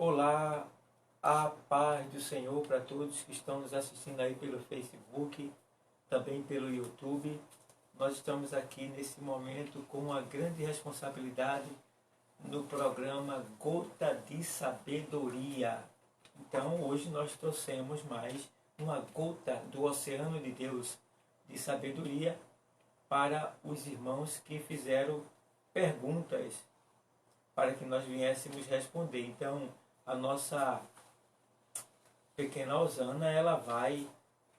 Olá, a paz do Senhor para todos que estão nos assistindo aí pelo Facebook, também pelo YouTube. Nós estamos aqui nesse momento com uma grande responsabilidade no programa Gota de Sabedoria. Então hoje nós trouxemos mais uma gota do oceano de Deus de sabedoria para os irmãos que fizeram perguntas para que nós viéssemos responder. Então a nossa pequena Osana, ela vai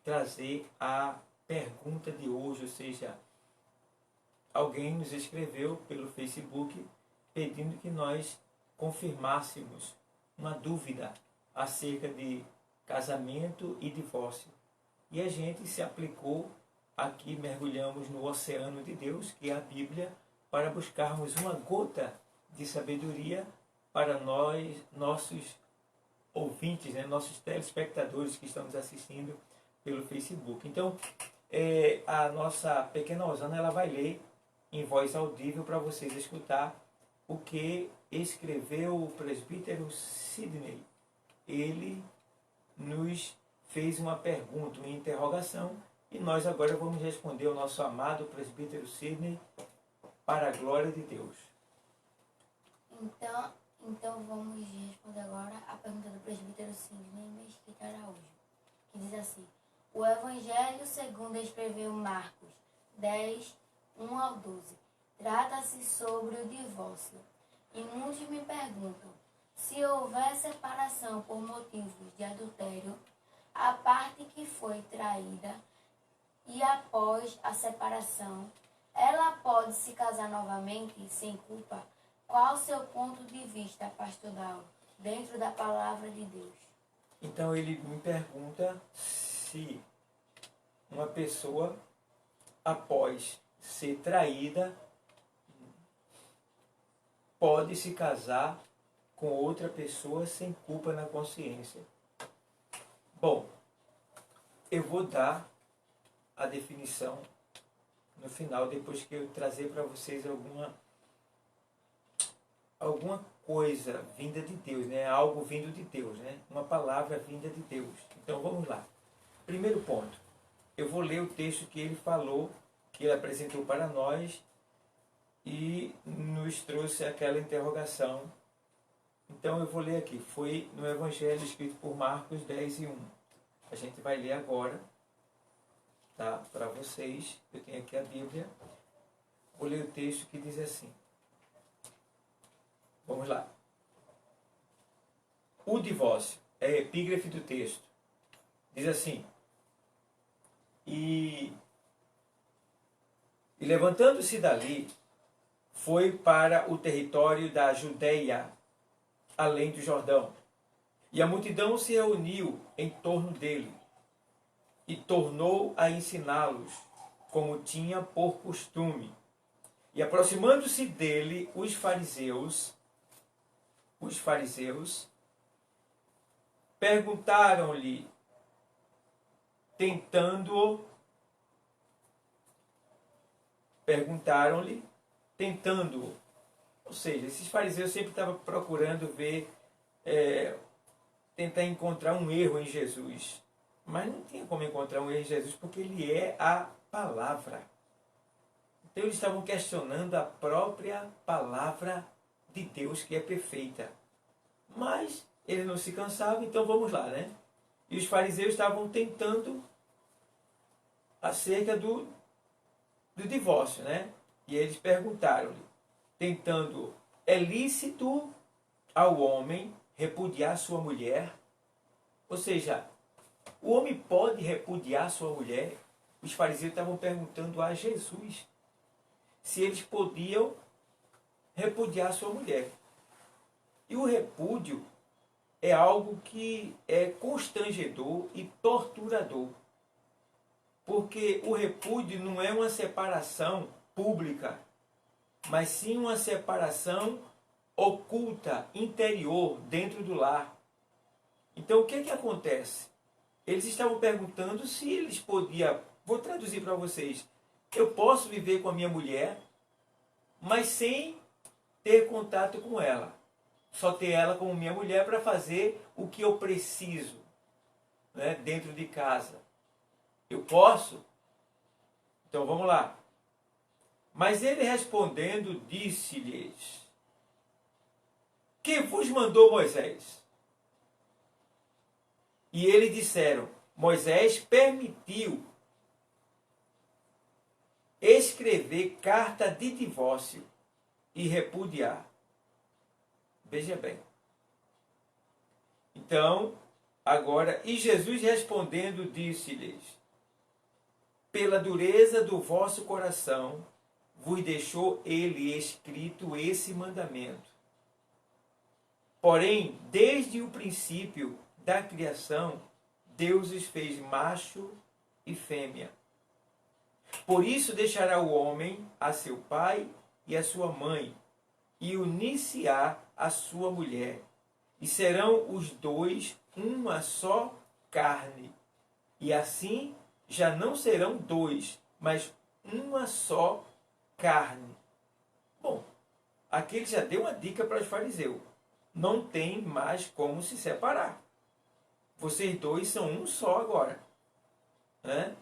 trazer a pergunta de hoje, ou seja, alguém nos escreveu pelo Facebook pedindo que nós confirmássemos uma dúvida acerca de casamento e divórcio. E a gente se aplicou aqui, mergulhamos no oceano de Deus, que é a Bíblia, para buscarmos uma gota de sabedoria para nós, nossos ouvintes, né, nossos telespectadores que estão nos assistindo pelo Facebook. Então, a nossa pequena Osana, ela vai ler em voz audível para vocês escutar o que escreveu o presbítero Sidney. Ele nos fez uma pergunta, uma interrogação, e nós agora vamos responder ao nosso amado presbítero Sidney para a glória de Deus. Então vamos responder agora a pergunta do presbítero Sidney Mesquita Araújo, que diz assim: o Evangelho segundo escreveu Marcos 10, 1 ao 12, trata-se sobre o divórcio. E muitos me perguntam, se houver separação por motivos de adultério, a parte que foi traída e após a separação, ela pode se casar novamente sem culpa? Qual o seu ponto de vista pastoral dentro da palavra de Deus? Então ele me pergunta se uma pessoa, após ser traída, pode se casar com outra pessoa sem culpa na consciência. Bom, eu vou dar a definição no final, depois que eu trazer para vocês alguma coisa vinda de Deus, né? Algo vindo de Deus, né? Uma palavra vinda de Deus. Então vamos lá. Primeiro ponto, eu vou ler o texto que ele falou, que ele apresentou para nós e nos trouxe aquela interrogação. Então eu vou ler aqui, foi no Evangelho escrito por Marcos 10 e 1. A gente vai ler agora, tá? Para vocês, eu tenho aqui a Bíblia. Vou ler o texto que diz assim. Vamos lá. O divórcio é a epígrafe do texto. Diz assim: E levantando-se dali, foi para o território da Judeia, além do Jordão. E a multidão se reuniu em torno dele, e tornou a ensiná-los, como tinha por costume. E aproximando-se dele, os fariseus perguntaram-lhe, tentando-o, ou seja, esses fariseus sempre estavam procurando ver, tentar encontrar um erro em Jesus, mas não tinha como encontrar um erro em Jesus, porque ele é a palavra. Então eles estavam questionando a própria palavra de Deus, que é perfeita. Mas ele não se cansava, então vamos lá, né? E os fariseus estavam tentando acerca do divórcio, né? E eles perguntaram-lhe, tentando, é lícito ao homem repudiar sua mulher? Ou seja, o homem pode repudiar sua mulher? Os fariseus estavam perguntando a Jesus se eles podiam repudiar sua mulher. E o repúdio é algo que é constrangedor e torturador. Porque o repúdio não é uma separação pública, mas sim uma separação oculta, interior, dentro do lar. Então o que acontece? Eles estavam perguntando se eles podiam, vou traduzir para vocês, eu posso viver com a minha mulher, mas sem ter contato com ela. só ter ela como minha mulher para fazer o que eu preciso, né, dentro de casa. Eu posso? Então vamos lá. Mas ele respondendo disse-lhes: que vos mandou Moisés? E eles disseram: Moisés permitiu escrever carta de divórcio e repudiar. Veja bem. Então, agora, e Jesus respondendo disse-lhes: pela dureza do vosso coração vos deixou ele escrito esse mandamento. Porém, desde o princípio da criação, Deus os fez macho e fêmea. Por isso deixará o homem a seu pai e a sua mãe, e unir-se-á a sua mulher, e serão os dois uma só carne. E assim já não serão dois, mas uma só carne. Bom, aqui ele já deu uma dica para os fariseus. Não tem mais como se separar. Vocês dois são um só agora. Né?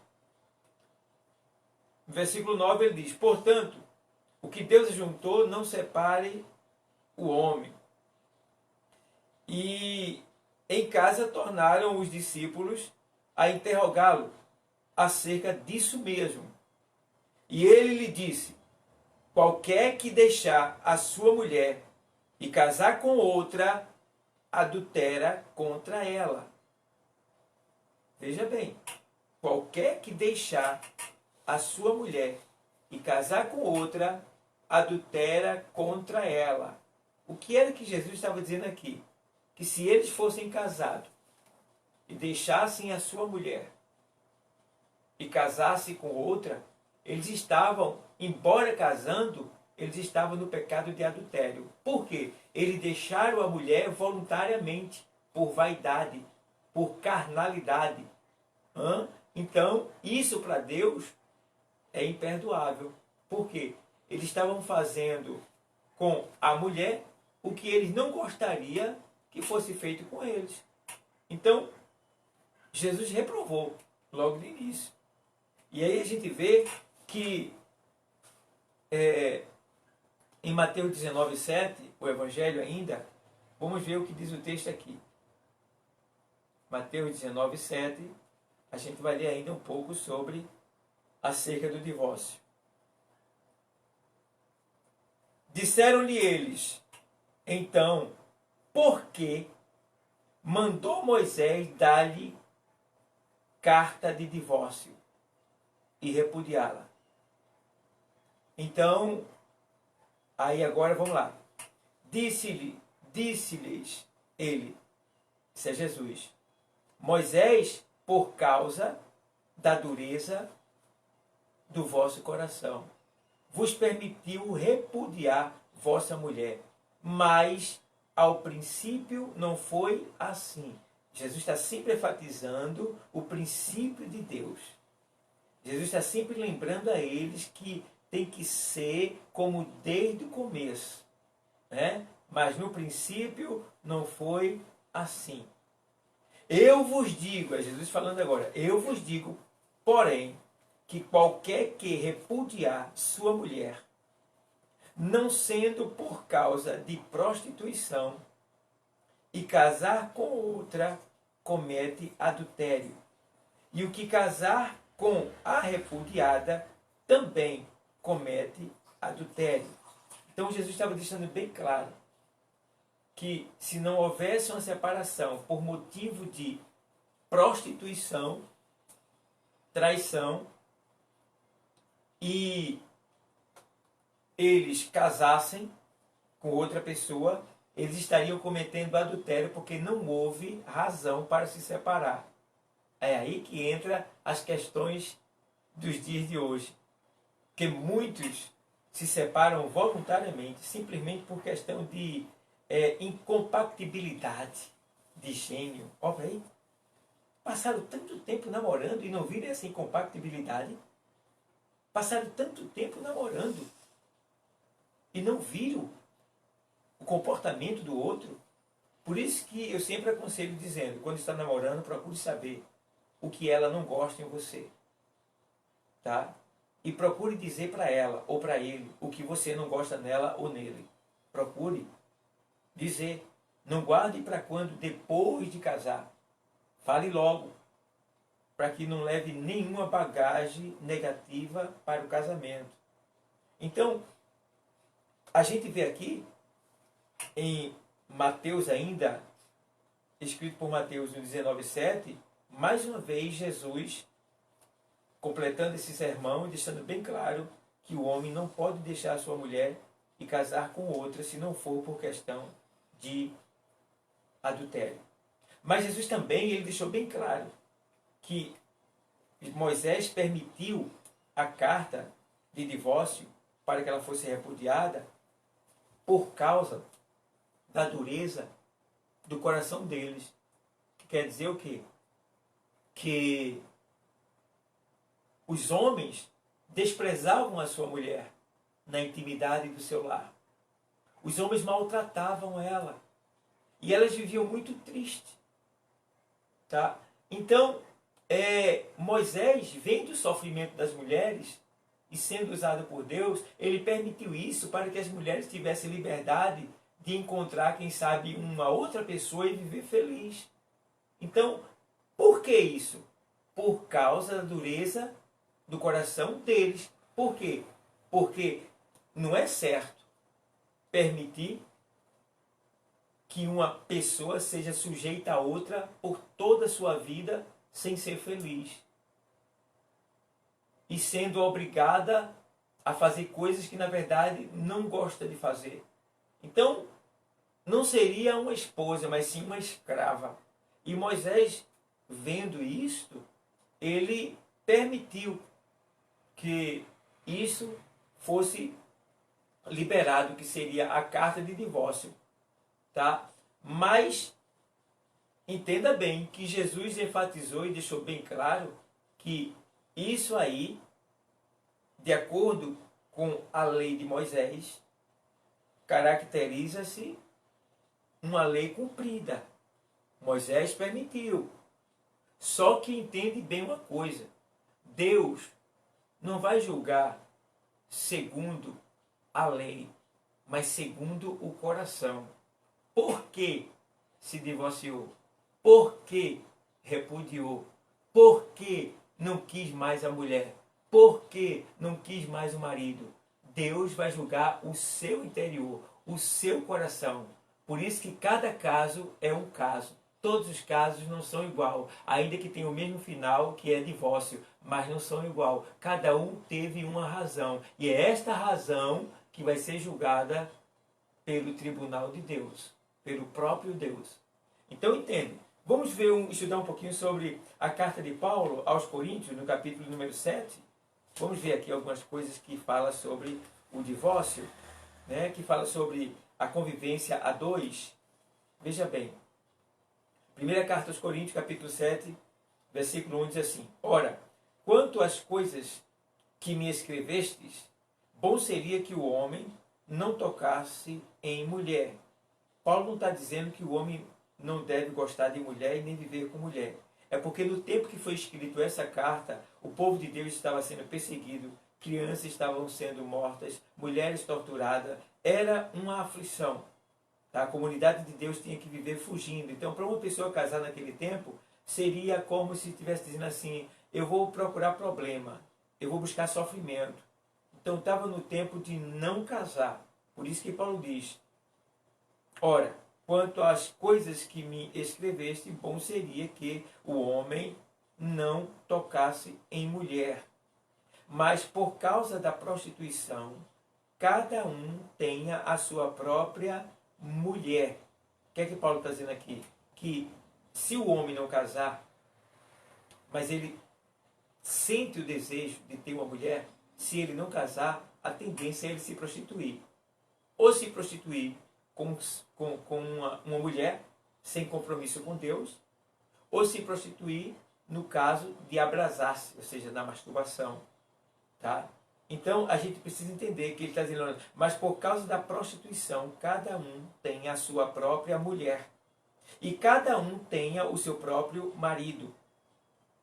No versículo 9 ele diz: portanto, o que Deus juntou, não separe o homem. E em casa tornaram os discípulos a interrogá-lo acerca disso mesmo. E ele lhe disse: qualquer que deixar a sua mulher e casar com outra, adultera contra ela. Veja bem, qualquer que deixar a sua mulher e casar com outra, adultera contra ela. O que era que Jesus estava dizendo aqui? Que se eles fossem casados e deixassem a sua mulher e casassem com outra, eles estavam, embora casando, eles estavam no pecado de adultério. Por quê? Eles deixaram a mulher voluntariamente, por vaidade, por carnalidade. Então, isso para Deus é imperdoável. Por quê? Eles estavam fazendo com a mulher o que eles não gostariam que fosse feito com eles. Então, Jesus reprovou logo de início. E aí a gente vê que em Mateus 19:7, o Evangelho ainda, vamos ver o que diz o texto aqui. Mateus 19:7, a gente vai ler ainda um pouco sobre acerca do divórcio. Disseram-lhe eles: então, por que mandou Moisés dar-lhe carta de divórcio e repudiá-la? Então, aí agora vamos lá. Disse-lhes ele, isso é Jesus: Moisés, por causa da dureza do vosso coração, vos permitiu repudiar vossa mulher, mas ao princípio não foi assim. Jesus está sempre enfatizando o princípio de Deus. Jesus está sempre lembrando a eles que tem que ser como desde o começo, né? Mas no princípio não foi assim. Eu vos digo, é Jesus falando agora, eu vos digo, porém, que qualquer que repudiar sua mulher, não sendo por causa de prostituição, e casar com outra, comete adultério. E o que casar com a repudiada, também comete adultério. Então Jesus estava deixando bem claro que se não houvesse uma separação por motivo de prostituição, traição, e eles casassem com outra pessoa, eles estariam cometendo adultério porque não houve razão para se separar. É aí que entra as questões dos dias de hoje. Porque muitos se separam voluntariamente, simplesmente por questão de incompatibilidade de gênio. Olha aí. Passaram tanto tempo namorando e não viram essa incompatibilidade. Passaram tanto tempo namorando e não viram o comportamento do outro. Por isso que eu sempre aconselho dizendo, quando está namorando, procure saber o que ela não gosta em você. Tá? E procure dizer para ela ou para ele o que você não gosta nela ou nele. Procure dizer. Não guarde para quando depois de casar. Fale logo, para que não leve nenhuma bagagem negativa para o casamento. Então, a gente vê aqui em Mateus ainda, escrito por Mateus no 19:7, mais uma vez Jesus completando esse sermão e deixando bem claro que o homem não pode deixar a sua mulher e casar com outra se não for por questão de adultério. Mas Jesus também ele deixou bem claro que Moisés permitiu a carta de divórcio para que ela fosse repudiada por causa da dureza do coração deles. Que quer dizer o quê? Que os homens desprezavam a sua mulher na intimidade do seu lar. Os homens maltratavam ela. E elas viviam muito tristes. Tá? Então, Moisés, vendo o sofrimento das mulheres e sendo usado por Deus, ele permitiu isso para que as mulheres tivessem liberdade de encontrar, quem sabe, uma outra pessoa e viver feliz. Então, por que isso? Por causa da dureza do coração deles. Por quê? Porque não é certo permitir que uma pessoa seja sujeita a outra por toda a sua vida sem ser feliz. E sendo obrigada a fazer coisas que na verdade não gosta de fazer. Então, não seria uma esposa, mas sim uma escrava. E Moisés, vendo isto, ele permitiu que isso fosse liberado, que seria a carta de divórcio. Tá? Mas entenda bem que Jesus enfatizou e deixou bem claro que isso aí, de acordo com a lei de Moisés, caracteriza-se uma lei cumprida. Moisés permitiu. Só que entende bem uma coisa. Deus não vai julgar segundo a lei, mas segundo o coração. Por que se divorciou? Por que repudiou? Por que não quis mais a mulher? Por que não quis mais o marido? Deus vai julgar o seu interior, o seu coração. Por isso que cada caso é um caso. Todos os casos não são igual, ainda que tenham o mesmo final, que é divórcio, mas não são igual. Cada um teve uma razão. E é esta razão que vai ser julgada pelo tribunal de Deus, pelo próprio Deus. Então entende. Vamos estudar um pouquinho sobre a carta de Paulo aos Coríntios, no capítulo número 7. Vamos ver aqui algumas coisas que fala sobre o divórcio, né? Que fala sobre a convivência a dois. Veja bem. Primeira carta aos Coríntios, capítulo 7, versículo 1 diz assim: Ora, quanto às coisas que me escrevestes, bom seria que o homem não tocasse em mulher. Paulo não está dizendo que o homem não deve gostar de mulher e nem viver com mulher. É porque no tempo que foi escrito essa carta, o povo de Deus estava sendo perseguido, crianças estavam sendo mortas, mulheres torturadas, era uma aflição. Tá? A comunidade de Deus tinha que viver fugindo. Então, para uma pessoa casar naquele tempo, seria como se estivesse dizendo assim: eu vou procurar problema, eu vou buscar sofrimento. Então, estava no tempo de não casar. Por isso que Paulo diz: ora, quanto às coisas que me escreveste, bom seria que o homem não tocasse em mulher. Mas por causa da prostituição, cada um tenha a sua própria mulher. O que é que Paulo está dizendo aqui? Que se o homem não casar, mas ele sente o desejo de ter uma mulher, se ele não casar, a tendência é ele se prostituir. Ou se prostituir com uma mulher sem compromisso com Deus, ou se prostituir no caso de abrasar-se, ou seja, na masturbação. Tá? Então a gente precisa entender que ele está dizendo, mas por causa da prostituição, cada um tem a sua própria mulher. E cada um tenha o seu próprio marido.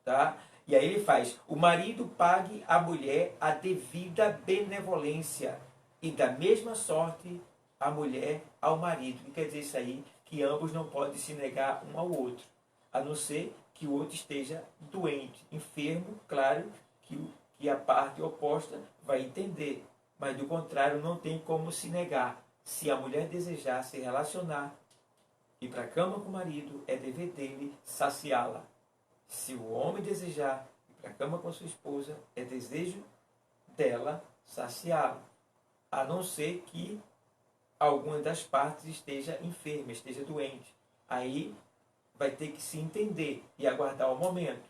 Tá? E aí ele faz, o marido pague à mulher a devida benevolência. E da mesma sorte a mulher ao marido. O que quer dizer isso aí? Que ambos não podem se negar um ao outro. A não ser que o outro esteja doente, enfermo, claro que a parte oposta vai entender. Mas do contrário, não tem como se negar. Se a mulher desejar se relacionar, ir para a cama com o marido, é dever dele saciá-la. Se o homem desejar ir para a cama com a sua esposa, é desejo dela saciá-la. A não ser que alguma das partes esteja enferma, esteja doente. Aí vai ter que se entender e aguardar o momento.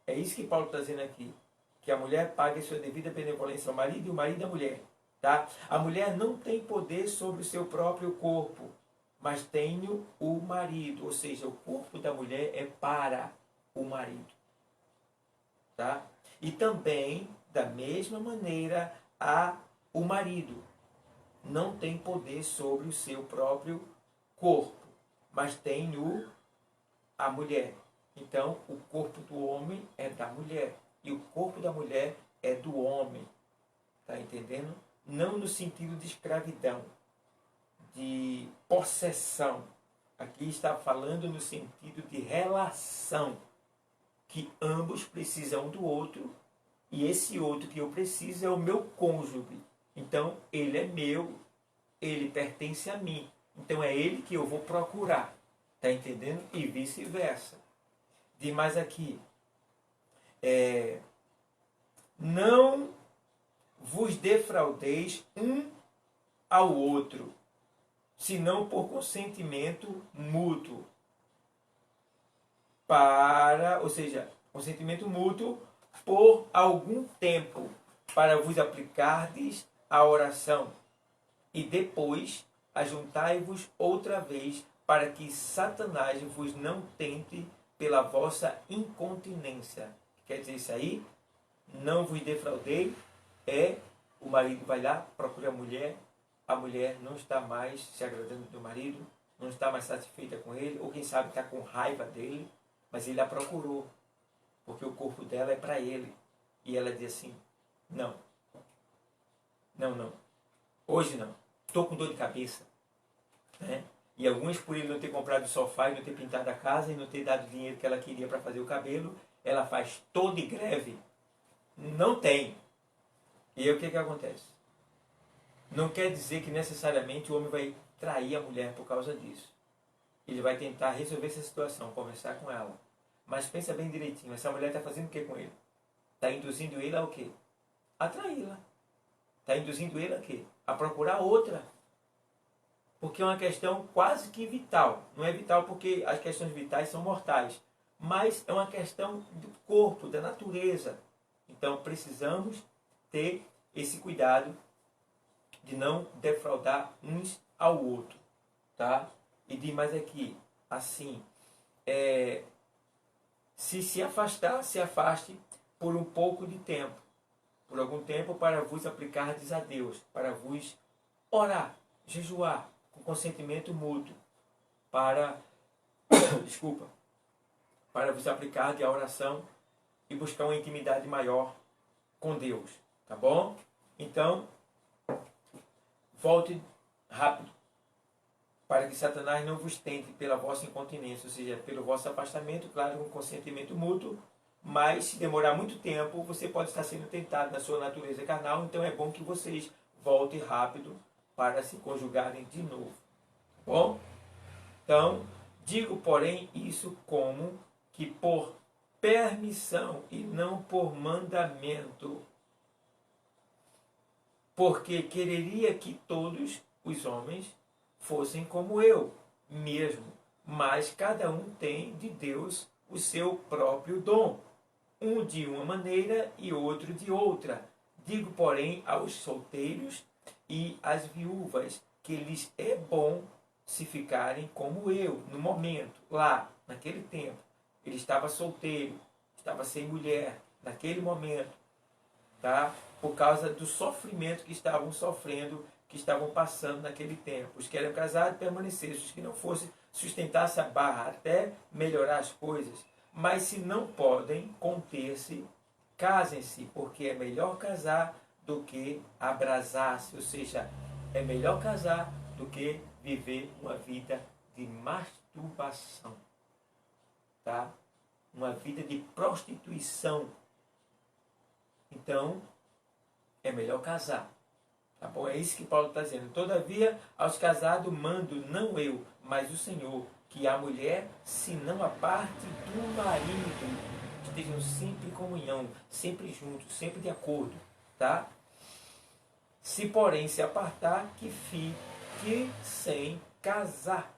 É isso que Paulo está dizendo aqui. Que a mulher pague a sua devida benevolência ao marido e o marido à mulher. Tá? A mulher não tem poder sobre o seu próprio corpo, mas tem o marido. Ou seja, o corpo da mulher é para o marido. Tá? E também, da mesma maneira, o marido não tem poder sobre o seu próprio corpo, mas tem a mulher. Então, o corpo do homem é da mulher e o corpo da mulher é do homem. Tá entendendo? Não no sentido de escravidão, de possessão. Aqui está falando no sentido de relação, que ambos precisam do outro e esse outro que eu preciso é o meu cônjuge. Então, ele é meu, ele pertence a mim. Então, é ele que eu vou procurar. Está entendendo? E vice-versa. Diz mais aqui. Não vos defraudeis um ao outro, senão por consentimento mútuo. Ou seja, consentimento mútuo por algum tempo, para vos aplicardes a oração. E depois ajuntai-vos outra vez, para que Satanás vos não tente pela vossa incontinência. Quer dizer isso aí? Não vos defraudei, o marido vai lá, procura a mulher não está mais se agradando do marido, não está mais satisfeita com ele, ou quem sabe está com raiva dele, mas ele a procurou, porque o corpo dela é para ele. E ela diz assim, não, hoje não, estou com dor de cabeça. Né? E alguns, por ele não ter comprado o sofá e não ter pintado a casa e não ter dado o dinheiro que ela queria para fazer o cabelo, ela faz toda greve. Não tem. E aí o que acontece? Não quer dizer que necessariamente o homem vai trair a mulher por causa disso. Ele vai tentar resolver essa situação, conversar com ela. Mas pensa bem direitinho, essa mulher está fazendo o que com ele? Está induzindo ele a o quê? A traí-la. Está induzindo ele a quê? A procurar outra. Porque é uma questão quase que vital. Não é vital porque as questões vitais são mortais. Mas é uma questão do corpo, da natureza. Então precisamos ter esse cuidado de não defraudar uns ao outro. Tá? E diz mais aqui, assim, se afastar, se afaste por um pouco de tempo, por algum tempo, para vos aplicardes a Deus, para vos orar, jejuar, com consentimento mútuo, para vos aplicar de oração e buscar uma intimidade maior com Deus, tá bom? Então, volte rápido, para que Satanás não vos tente pela vossa incontinência, ou seja, pelo vosso afastamento, claro, com consentimento mútuo, mas se demorar muito tempo, você pode estar sendo tentado na sua natureza carnal, então é bom que vocês voltem rápido para se conjugarem de novo. Bom? Então, digo, porém, isso como que por permissão e não por mandamento, porque quereria que todos os homens fossem como eu mesmo, mas cada um tem de Deus o seu próprio dom, um de uma maneira e outro de outra. Digo, porém, aos solteiros e às viúvas, que lhes é bom se ficarem como eu, no momento, lá, naquele tempo. Ele estava solteiro, estava sem mulher, naquele momento. Tá? por causa do sofrimento que estavam sofrendo, que estavam passando naquele tempo. Os que eram casados permanecessem, os que não fossem sustentassem a barra até melhorar as coisas. Mas se não podem conter-se, casem-se, porque é melhor casar do que abrasar-se, ou seja, é melhor casar do que viver uma vida de masturbação, tá? Uma vida de prostituição. Então, é melhor casar. Tá bom? É isso que Paulo está dizendo. Todavia, aos casados mando, não eu, mas o Senhor, que a mulher, se não a parte do marido, estejam sempre em comunhão, sempre juntos, sempre de acordo. Tá? Se, porém, se apartar, que fique sem casar,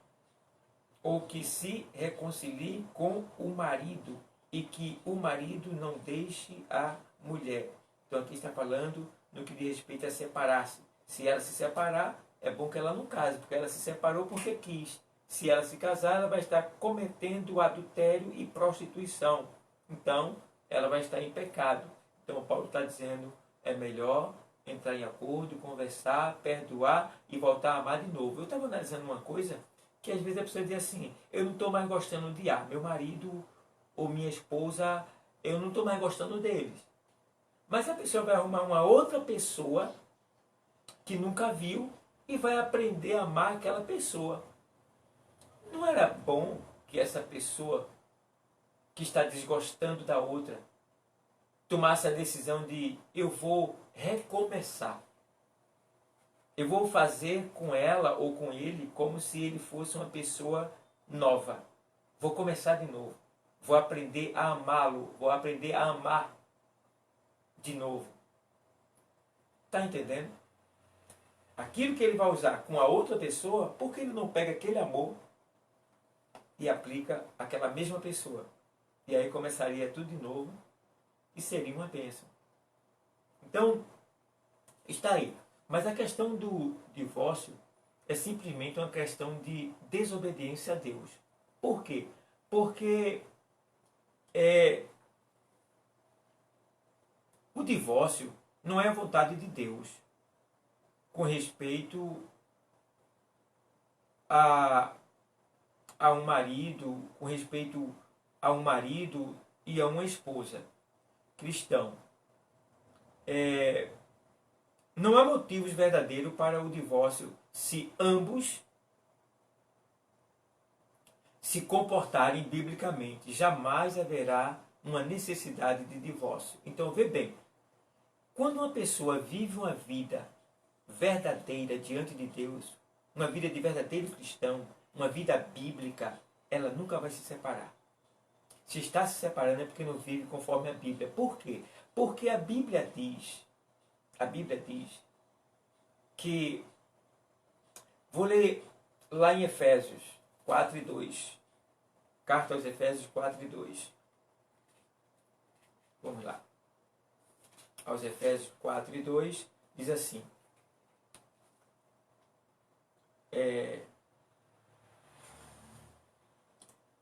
ou que se reconcilie com o marido, e que o marido não deixe a mulher. Então aqui está falando no que diz respeito a separar-se. Se ela se separar, é bom que ela não case, porque ela se separou porque quis. Se ela se casar, ela vai estar cometendo adultério e prostituição. Então, ela vai estar em pecado. Então, Paulo está dizendo, é melhor entrar em acordo, conversar, perdoar e voltar a amar de novo. Eu estava analisando uma coisa que às vezes a pessoa diz assim, eu não estou mais gostando de meu marido ou minha esposa, eu não estou mais gostando deles. Mas a pessoa vai arrumar uma outra pessoa que nunca viu e vai aprender a amar aquela pessoa. Não era bom que essa pessoa que está desgostando da outra tomasse a decisão de eu vou recomeçar. Eu vou fazer com ela ou com ele como se ele fosse uma pessoa nova. Vou começar de novo. Vou aprender a amá-lo. Vou aprender a amar de novo. Está entendendo? Aquilo que ele vai usar com a outra pessoa, por que ele não pega aquele amor e aplica àquela mesma pessoa? E aí começaria tudo de novo e seria uma bênção. Então, está aí. Mas a questão do divórcio é simplesmente uma questão de desobediência a Deus. Por quê? Porque o divórcio não é a vontade de Deus com respeito a um marido, com respeito a um marido e a uma esposa cristão. Não há motivos verdadeiros para o divórcio se ambos se comportarem biblicamente. Jamais haverá uma necessidade de divórcio. Então, vê bem, quando uma pessoa vive uma vida verdadeira diante de Deus, uma vida de verdadeiro cristão, uma vida bíblica, ela nunca vai se separar. Se está se separando é porque não vive conforme a Bíblia. Por quê? Porque a Bíblia diz que, vou ler lá em Efésios 4:2, carta aos Efésios 4:2. Vamos lá. Aos Efésios 4:2 diz assim,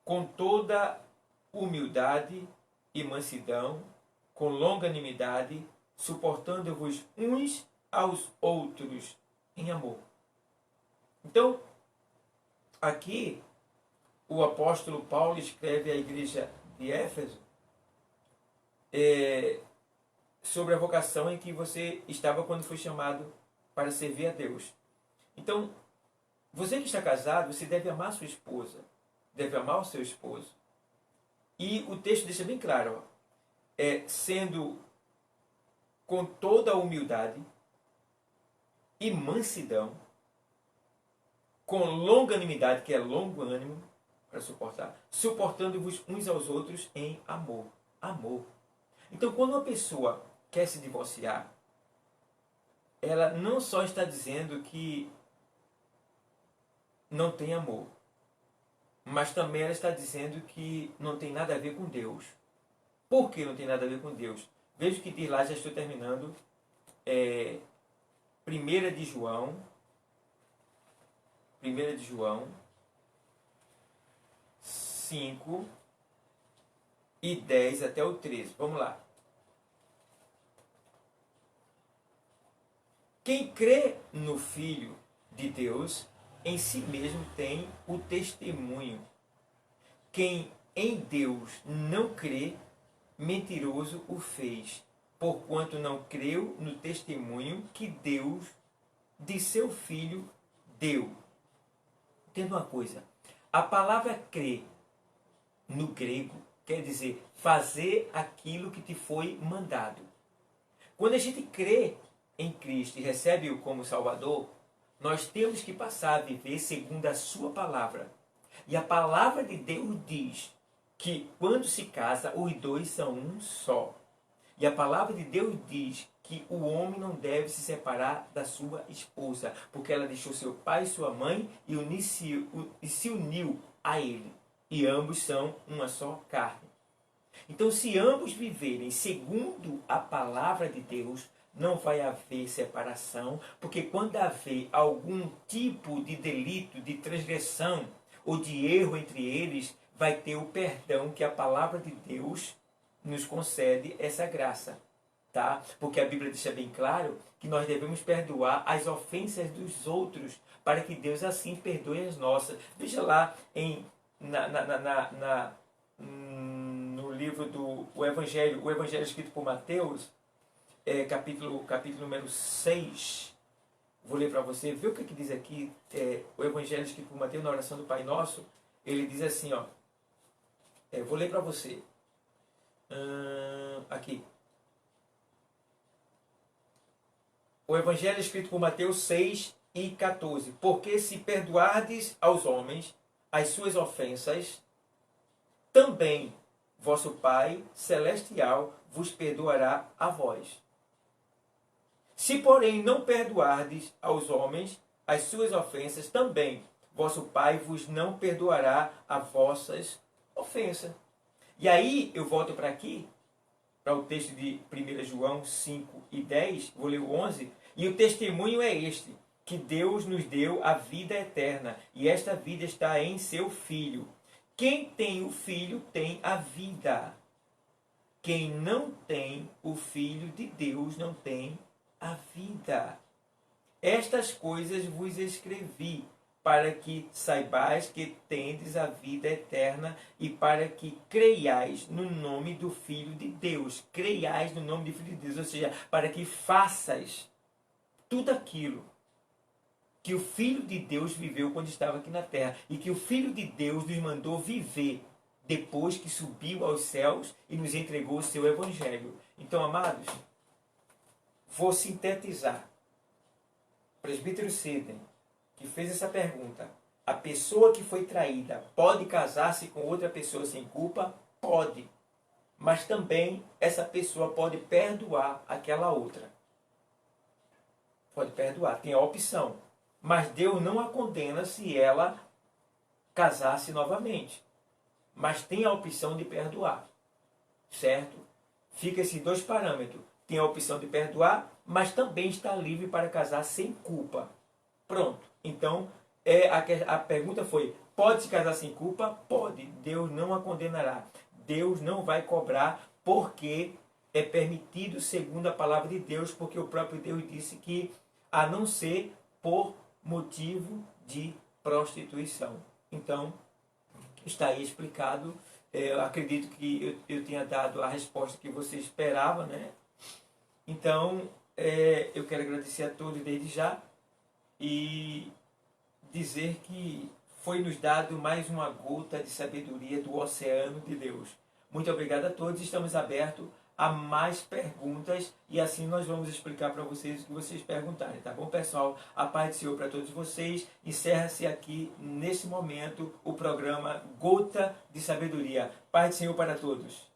com toda humildade e mansidão, com longanimidade, suportando-vos uns aos outros em amor. Então, aqui, o apóstolo Paulo escreve à igreja de Éfeso sobre a vocação em que você estava quando foi chamado para servir a Deus. Então, você que está casado, você deve amar sua esposa, deve amar o seu esposo. E o texto deixa bem claro, sendo com toda a humildade e mansidão, com longanimidade, que é longo ânimo, para suportar, suportando-vos uns aos outros em amor. Amor. Então, quando uma pessoa quer se divorciar, ela não só está dizendo que não tem amor, mas também ela está dizendo que não tem nada a ver com Deus. Por que não tem nada a ver com Deus? Veja o que diz lá, já estou terminando. 1 de João 5 e 10 até o 13. Vamos lá. Quem crê no Filho de Deus, em si mesmo tem o testemunho. Quem em Deus não crê, mentiroso o fez, porquanto não creu no testemunho que Deus de seu Filho deu. Entenda uma coisa, a palavra crer no grego quer dizer fazer aquilo que te foi mandado. Quando a gente crê em Cristo e recebe-o como Salvador, nós temos que passar a viver segundo a sua palavra. E a palavra de Deus diz que quando se casa, os dois são um só. E a palavra de Deus diz que o homem não deve se separar da sua esposa, porque ela deixou seu pai e sua mãe e se uniu a ele. E ambos são uma só carne. Então, se ambos viverem segundo a palavra de Deus, não vai haver separação, porque quando haver algum tipo de delito, de transgressão ou de erro entre eles, vai ter o perdão que a palavra de Deus nos concede essa graça, tá? Porque a Bíblia deixa bem claro que nós devemos perdoar as ofensas dos outros, para que Deus assim perdoe as nossas. Veja lá no livro do Evangelho escrito por Mateus, capítulo número 6. Vou ler para você, vê o que diz aqui, o Evangelho escrito por Mateus na oração do Pai Nosso. Ele diz assim, ó, vou ler para você. Aqui. O Evangelho escrito por Mateus 6 e 14. Porque se perdoardes aos homens as suas ofensas, também vosso Pai Celestial vos perdoará a vós. Se, porém, não perdoardes aos homens as suas ofensas, também vosso Pai vos não perdoará as vossas ofensas. E aí, eu volto para aqui, para o texto de 1 João 5 e 10, vou ler o 11, e o testemunho é este, que Deus nos deu a vida eterna, e esta vida está em seu Filho. Quem tem o Filho tem a vida. Quem não tem o Filho de Deus não tem a vida. Estas coisas vos escrevi, para que saibais que tendes a vida eterna e para que creiais no nome do Filho de Deus. Creiais no nome do Filho de Deus, ou seja, para que faças tudo aquilo que o Filho de Deus viveu quando estava aqui na terra e que o Filho de Deus nos mandou viver depois que subiu aos céus e nos entregou o seu Evangelho. Então, amados, vou sintetizar. Presbítero Sidney, que fez essa pergunta: a pessoa que foi traída pode casar-se com outra pessoa sem culpa? Pode. Mas também essa pessoa pode perdoar aquela outra. Pode perdoar, tem a opção. Mas Deus não a condena se ela casar-se novamente. Mas tem a opção de perdoar. Certo? Fica esses dois parâmetros. Tem a opção de perdoar, mas também está livre para casar sem culpa. Pronto. Então, a pergunta foi, pode se casar sem culpa? Pode. Deus não a condenará. Deus não vai cobrar, porque é permitido segundo a palavra de Deus, porque o próprio Deus disse que, a não ser por motivo de prostituição. Então, está aí explicado. Eu acredito que eu tenha dado a resposta que você esperava, né? Então, eu quero agradecer a todos desde já e dizer que foi nos dado mais uma gota de sabedoria do oceano de Deus. Muito obrigado a todos. Estamos abertos a mais perguntas e assim nós vamos explicar para vocês o que vocês perguntarem, tá bom, pessoal? A paz do Senhor para todos vocês. Encerra-se aqui, nesse momento, o programa Gota de Sabedoria. Paz do Senhor para todos.